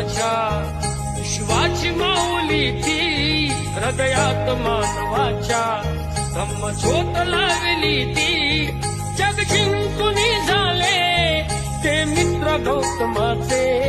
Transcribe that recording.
माझ्या विश्वाची माऊली ती हृदयात मानवाच्या ब्रह्मज्योत लावली ती जग जिंकून झाले ते मित्र गौतमाचे